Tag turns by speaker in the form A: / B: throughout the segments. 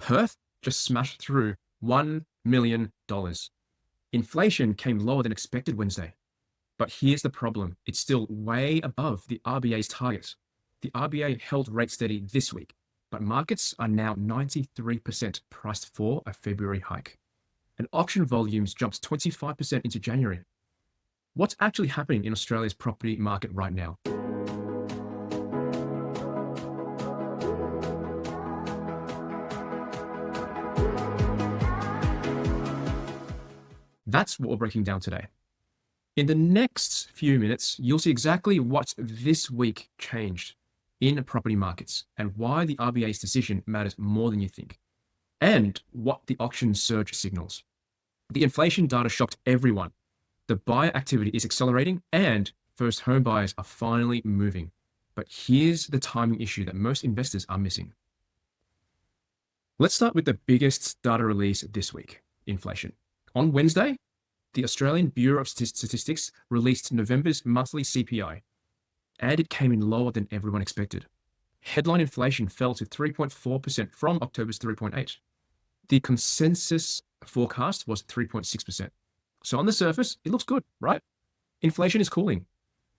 A: Perth just smashed through $1 million. Inflation came lower than expected Wednesday. But here's the problem. It's still way above the RBA's target. The RBA held rates steady this week, but markets are now 93% priced for a February hike. And auction volumes jumped 25% into January. What's actually happening in Australia's property market right now? That's what we're breaking down today. In the next few minutes, you'll see exactly what this week changed in property markets and why the RBA's decision matters more than you think, and what the auction surge signals. The inflation data shocked everyone. The buyer activity is accelerating and first home buyers are finally moving. But here's the timing issue that most investors are missing. Let's start with the biggest data release this week, inflation. On Wednesday, the Australian Bureau of Statistics released November's monthly CPI, and it came in lower than everyone expected. Headline inflation fell to 3.4% from October's 3.8%. The consensus forecast was 3.6%. So on the surface, it looks good, right? Inflation is cooling.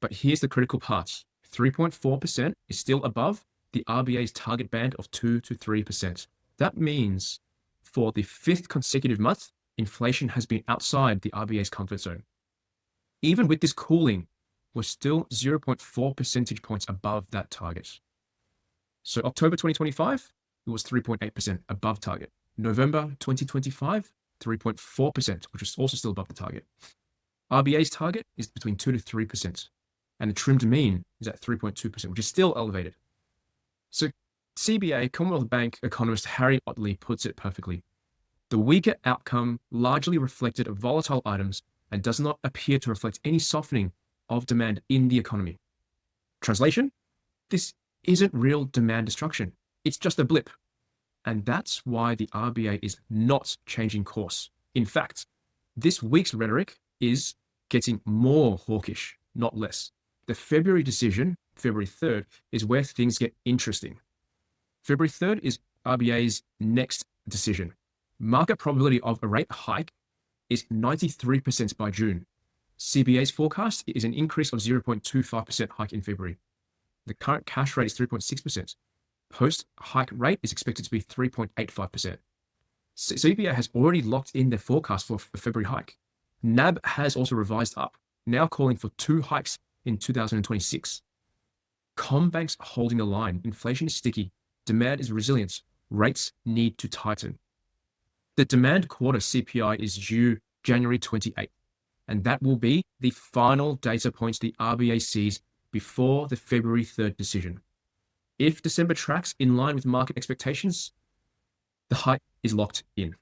A: But here's the critical part. 3.4% is still above the RBA's target band of 2 to 3%. That means for the fifth consecutive month, inflation has been outside the RBA's comfort zone. Even with this cooling, we're still 0.4 percentage points above that target. So October 2025, it was 3.8% above target. November 2025, 3.4%, which is also still above the target. RBA's target is between 2 to 3%, and the trimmed mean is at 3.2%, which is still elevated. So CBA, Commonwealth Bank economist Harry Otley puts it perfectly. The weaker outcome largely reflected volatile items and does not appear to reflect any softening of demand in the economy. Translation? This isn't real demand destruction. It's just a blip. And that's why the RBA is not changing course. In fact, this week's rhetoric is getting more hawkish, not less. The February decision, February 3rd, is where things get interesting. February 3rd is RBA's next decision. Market probability of a rate hike is 93% by June. CBA's forecast is an increase of 0.25% hike in February. The current cash rate is 3.6%. Post-hike rate is expected to be 3.85%. CBA has already locked in their forecast for a February hike. NAB has also revised up, now calling for 2 hikes in 2026. CommBank's holding the line. Inflation is sticky. Demand is resilient. Rates need to tighten. The demand quarter CPI is due January 28th, and that will be the final data points the RBA sees before the February 3rd decision. If December tracks in line with market expectations, the hike is locked in.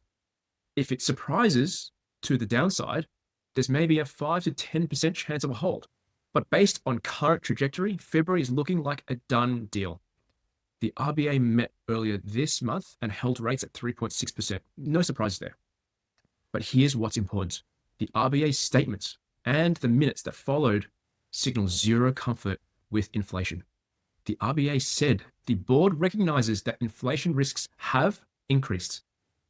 A: If it surprises to the downside, there's maybe a 5 to 10% chance of a hold. But based on current trajectory, February is looking like a done deal. The RBA met earlier this month and held rates at 3.6%. No surprises there. But here's what's important. The RBA's statements and the minutes that followed signal zero comfort with inflation. The RBA said the board recognizes that inflation risks have increased.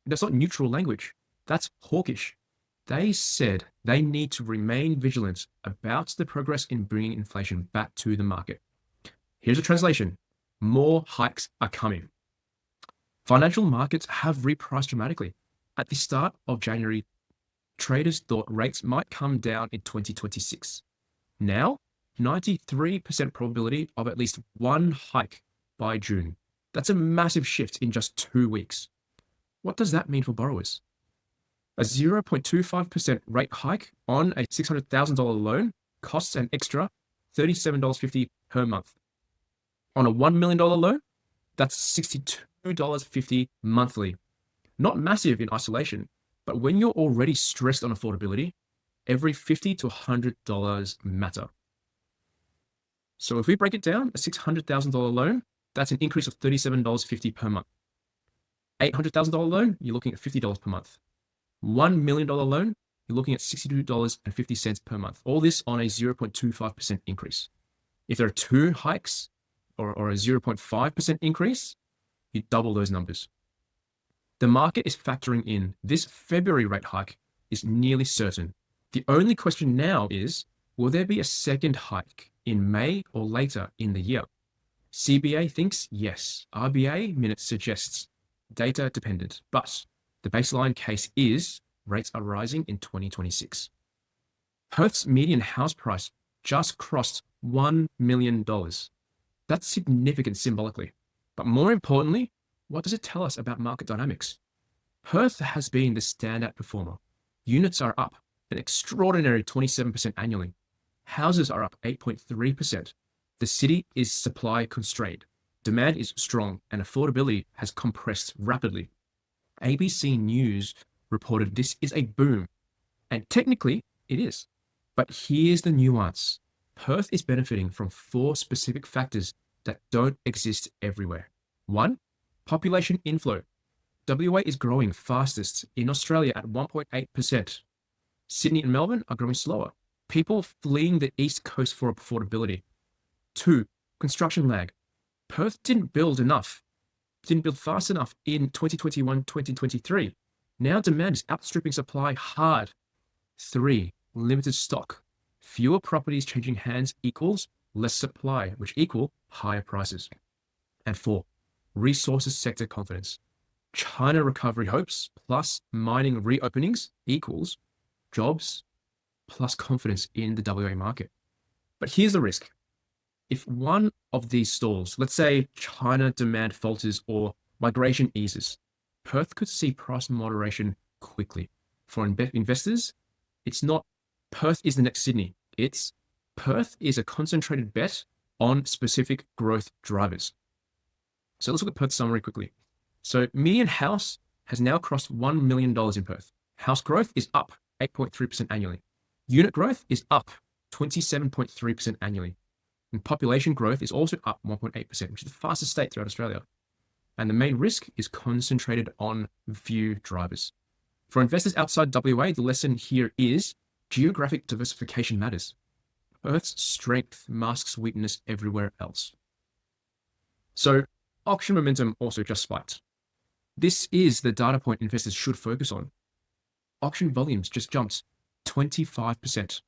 A: That's not neutral language. That's hawkish. They said they need to remain vigilant about the progress in bringing inflation back to the market. Here's a translation. More hikes are coming. Financial markets have repriced dramatically. At the start of January, traders thought rates might come down in 2026. Now, 93% probability of at least 1 hike by June. That's a massive shift in just 2 weeks. What does that mean for borrowers? A 0.25% rate hike on a $600,000 loan costs an extra $37.50 per month. On a $1 million loan, that's $62.50 monthly. Not massive in isolation, but when you're already stressed on affordability, every $50 to $100 matter. So if we break it down, a $600,000 loan, that's an increase of $37.50 per month. $800,000 loan, you're looking at $50 per month. $1 million loan, you're looking at $62.50 per month. All this on a 0.25% increase. If there are 2 hikes or a 0.5% increase, you double those numbers. The market is factoring in this February rate hike is nearly certain. The only question now is, will there be a second hike in May or later in the year? CBA thinks yes. RBA minutes suggests data dependent, but the baseline case is rates are rising in 2026. Perth's median house price just crossed $1 million. That's significant symbolically. But more importantly, what does it tell us about market dynamics? Perth has been the standout performer. Units are up an extraordinary 27% annually. Houses are up 8.3%. The city is supply constrained. Demand is strong and affordability has compressed rapidly. ABC News reported this is a boom. And technically, it is. But here's the nuance. Perth is benefiting from 4 specific factors that don't exist everywhere. 1, population inflow. WA is growing fastest in Australia at 1.8%. Sydney and Melbourne are growing slower. People fleeing the East Coast for affordability. 2, construction lag. Perth didn't build fast enough in 2021-2023. Now demand is outstripping supply hard. 3, limited stock. Fewer properties changing hands equals less supply, which equal higher prices. And 4, resources sector confidence. China recovery hopes plus mining reopenings equals jobs plus confidence in the WA market. But here's the risk. If one of these stalls, let's say China demand falters or migration eases, Perth could see price moderation quickly. For investors, it's not Perth is the next Sydney. It's Perth is a concentrated bet on specific growth drivers. So let's look at Perth's summary quickly. So median house has now crossed $1 million in Perth. House growth is up 8.3% annually. Unit growth is up 27.3% annually. And population growth is also up 1.8%, which is the fastest state throughout Australia. And the main risk is concentrated on few drivers. For investors outside WA, the lesson here is geographic diversification matters. Perth's strength masks weakness everywhere else. So auction momentum also just spiked. This is the data point investors should focus on. Auction volumes just jumped 25%.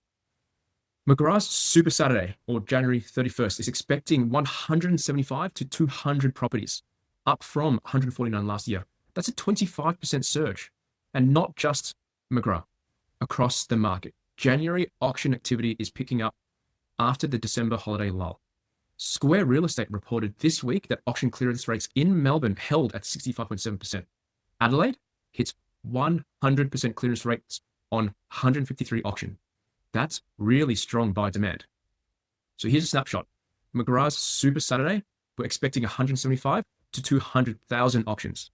A: McGrath's Super Saturday, or January 31st, is expecting 175 to 200 properties, up from 149 last year. That's a 25% surge. And not just McGrath, across the market. January auction activity is picking up after the December holiday lull. Square Real Estate reported this week that auction clearance rates in Melbourne held at 65.7%. Adelaide hits 100% clearance rates on 153 auction. That's really strong buy demand. So here's a snapshot. McGrath's Super Saturday, we're expecting 175 to 200,000 auctions.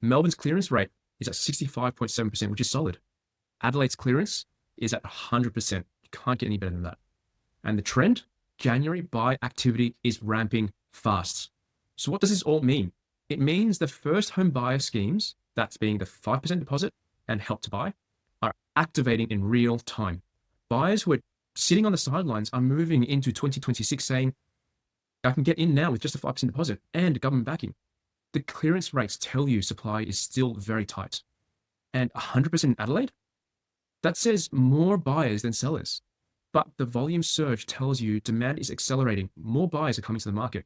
A: Melbourne's clearance rate is at 65.7%, which is solid. Adelaide's clearance is at 100%. You can't get any better than that. And the trend, January buy activity is ramping fast. So what does this all mean? It means the first home buyer schemes, that's being the 5% deposit and help to buy, are activating in real time. Buyers who are sitting on the sidelines are moving into 2026 saying, I can get in now with just a 5% deposit and government backing. The clearance rates tell you supply is still very tight. And 100% in Adelaide? That says more buyers than sellers. But the volume surge tells you demand is accelerating. More buyers are coming to the market.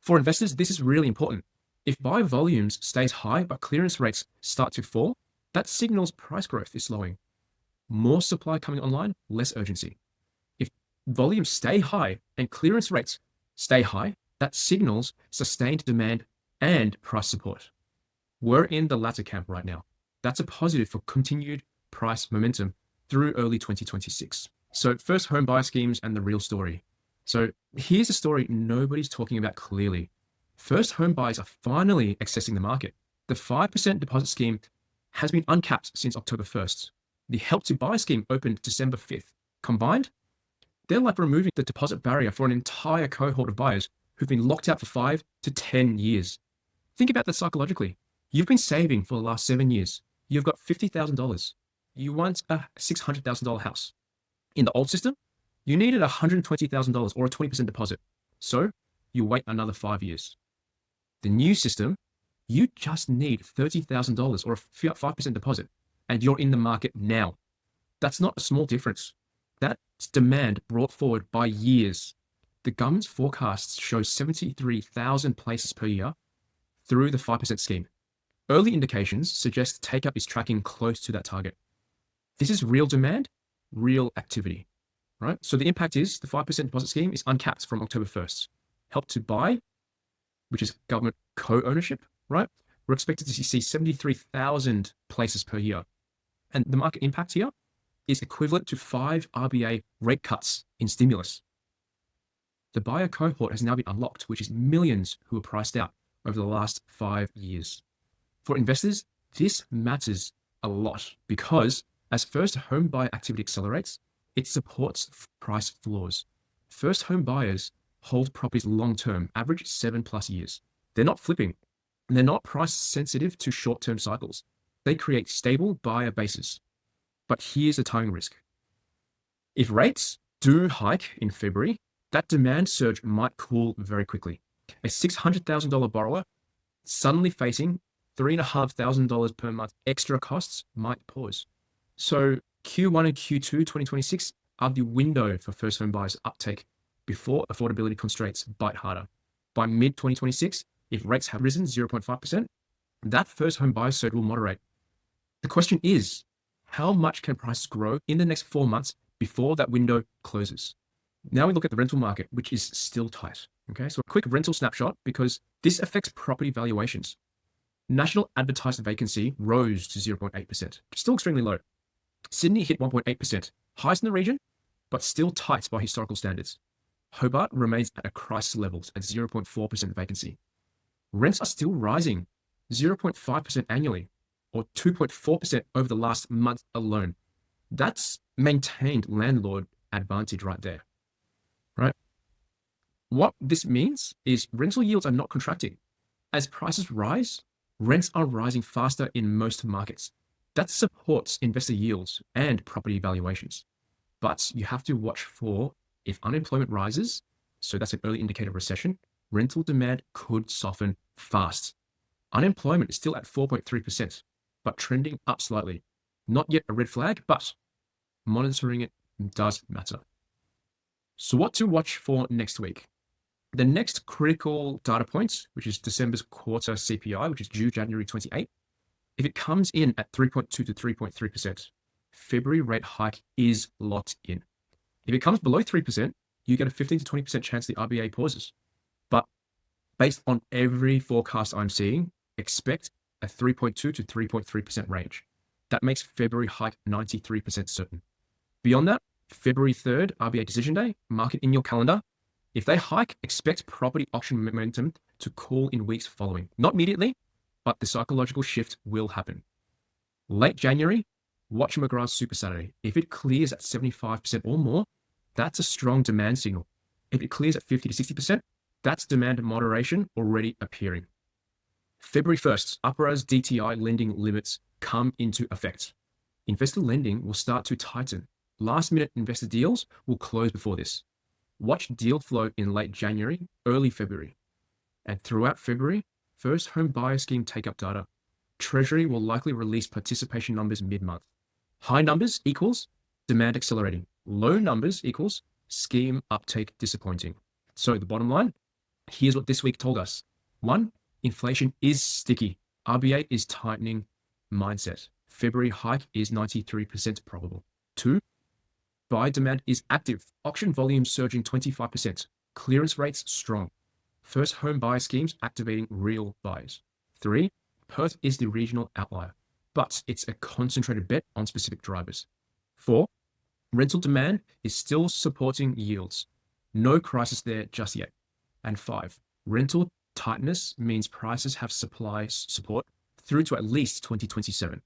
A: For investors, this is really important. If buy volumes stays high but clearance rates start to fall, that signals price growth is slowing. More supply coming online, less urgency. If volumes stay high and clearance rates stay high, that signals sustained demand and price support. We're in the latter camp right now. That's a positive for continued price momentum through early 2026. So first home buyer schemes and the real story. So here's a story nobody's talking about clearly. First home buyers are finally accessing the market. The 5% deposit scheme has been uncapped since October 1st. The Help to Buy scheme opened December 5th. Combined, they're like removing the deposit barrier for an entire cohort of buyers who've been locked out for 5 to 10 years. Think about that psychologically. You've been saving for the last 7 years. You've got $50,000. You want a $600,000 house. In the old system, you needed $120,000 or a 20% deposit. So you wait another 5 years. The new system, You just need $30,000 or a 5% deposit, and you're in the market now. That's not a small difference. That's demand brought forward by years. The government's forecasts show 73,000 places per year through the 5% scheme. Early indications suggest take-up is tracking close to that target. This is real demand, real activity, right? So the impact is the 5% deposit scheme is uncapped from October 1st. Help to Buy, which is government co-ownership, right? We're expected to see 73,000 places per year. And the market impact here is equivalent to 5 RBA rate cuts in stimulus. The buyer cohort has now been unlocked, which is millions who were priced out over the last 5 years. For investors, this matters a lot because as first home buyer activity accelerates, it supports price floors. First home buyers hold properties long-term, average 7+ years. They're not flipping. They're not price sensitive to short-term cycles. They create stable buyer bases. But here's the timing risk. If rates do hike in February, that demand surge might cool very quickly. A $600,000 borrower suddenly facing $3,500 per month extra costs might pause. So Q1 and Q2 2026 are the window for first home buyers uptake before affordability constraints bite harder. By mid-2026, if rates have risen 0.5%, that first home buyer surge will moderate. The question is, how much can prices grow in the next 4 months before that window closes? Now we look at the rental market, which is still tight. Okay, so a quick rental snapshot because this affects property valuations. National advertised vacancy rose to 0.8%, still extremely low. Sydney hit 1.8%, highest in the region, but still tight by historical standards. Hobart remains at a crisis levels at 0.4% vacancy. Rents are still rising, 0.5% annually, or 2.4% over the last month alone. That's maintained landlord advantage right there, right? What this means is rental yields are not contracting. As prices rise, rents are rising faster in most markets. That supports investor yields and property valuations. But you have to watch for if unemployment rises, so that's an early indicator of recession, rental demand could soften fast. Unemployment is still at 4.3%, but trending up slightly. Not yet a red flag, but monitoring it does matter. So what to watch for next week? The next critical data point, which is December's quarter CPI, which is due January 28, if it comes in at 3.2 to 3.3%, February rate hike is locked in. If it comes below 3%, you get a 15 to 20% chance the RBA pauses. But based on every forecast I'm seeing, expect a 3.2 to 3.3% range. That makes February hike 93% certain. Beyond that, February 3rd, RBA decision day, mark it in your calendar. If they hike, expect property auction momentum to cool in weeks following. Not immediately, but the psychological shift will happen. Late January, watch McGrath's Super Saturday. If it clears at 75% or more, that's a strong demand signal. If it clears at 50 to 60%, that's demand moderation already appearing. February 1st, UPRA's DTI lending limits come into effect. Investor lending will start to tighten. Last-minute investor deals will close before this. Watch deal flow in late January, early February. And throughout February, first home buyer scheme take-up data. Treasury will likely release participation numbers mid-month. High numbers equals demand accelerating. Low numbers equals scheme uptake disappointing. So the bottom line, here's what this week told us. 1, inflation is sticky. RBA is tightening mindset. February hike is 93% probable. 2, buy demand is active. Auction volume surging 25%. Clearance rates strong. First home buyer schemes activating real buyers. 3, Perth is the regional outlier, but it's a concentrated bet on specific drivers. 4, rental demand is still supporting yields. No crisis there just yet. And 5, rental tightness means prices have supply support through to at least 2027.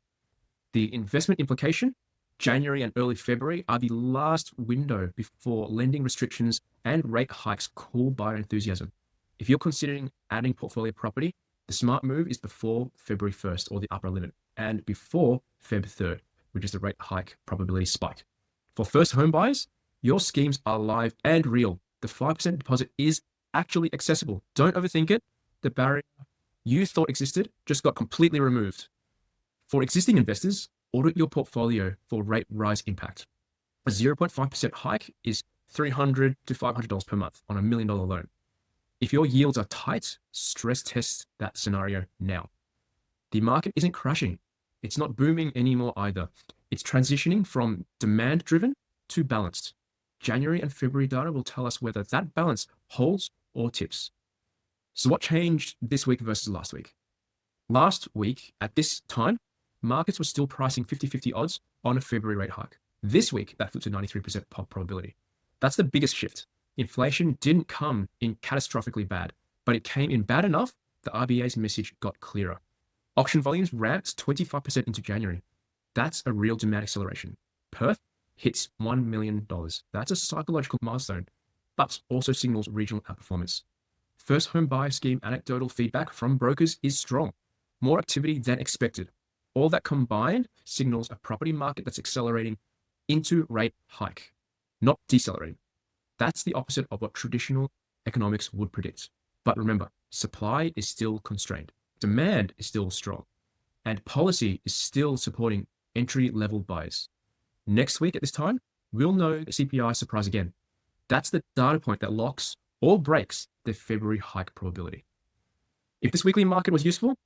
A: The investment implication, January and early February are the last window before lending restrictions and rate hikes cool buyer enthusiasm. If you're considering adding portfolio property, the smart move is before February 1st or the upper limit and before Feb 3rd, which is the rate hike probability spike. For first home buyers, your schemes are live and real. The 5% deposit is actually accessible. Don't overthink it. The barrier you thought existed just got completely removed. For existing investors, audit your portfolio for rate rise impact. A 0.5% hike is $300 to $500 per month on $1 million loan. If your yields are tight, stress test that scenario now. The market isn't crashing. It's not booming anymore either. It's transitioning from demand-driven to balanced. January and February data will tell us whether that balance holds or tips. So what changed this week versus last week? Last week, at this time, markets were still pricing 50-50 odds on a February rate hike. This week, that flipped to 93% probability. That's the biggest shift. Inflation didn't come in catastrophically bad, but it came in bad enough the RBA's message got clearer. Auction volumes ramped 25% into January. That's a real demand acceleration. Perth hits $1 million. That's a psychological milestone, but also signals regional outperformance. First home buyer scheme anecdotal feedback from brokers is strong. More activity than expected. All that combined signals a property market that's accelerating into rate hike, not decelerating. That's the opposite of what traditional economics would predict. But remember, supply is still constrained. Demand is still strong. And policy is still supporting entry-level buyers. Next week at this time, we'll know the CPI surprise again. That's the data point that locks or breaks the February hike probability. If this weekly market was useful,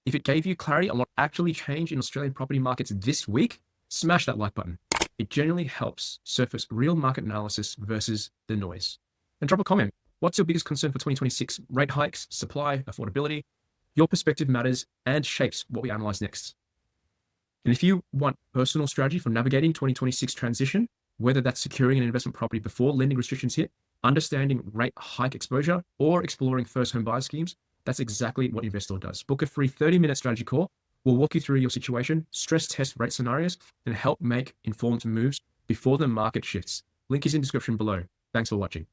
A: if it gave you clarity on what actually changed in Australian property markets this week, smash that like button. It genuinely helps surface real market analysis versus the noise. And drop a comment. What's your biggest concern for 2026? Rate hikes, supply, affordability? Your perspective matters and shapes what we analyze next. And if you want personal strategy for navigating 2026 transition, whether that's securing an investment property before lending restrictions hit, understanding rate hike exposure, or exploring first home buyer schemes, that's exactly what Investor does. Book a free 30-minute strategy call. We'll walk you through your situation, stress test rate scenarios, and help make informed moves before the market shifts. Link is in description below. Thanks for watching.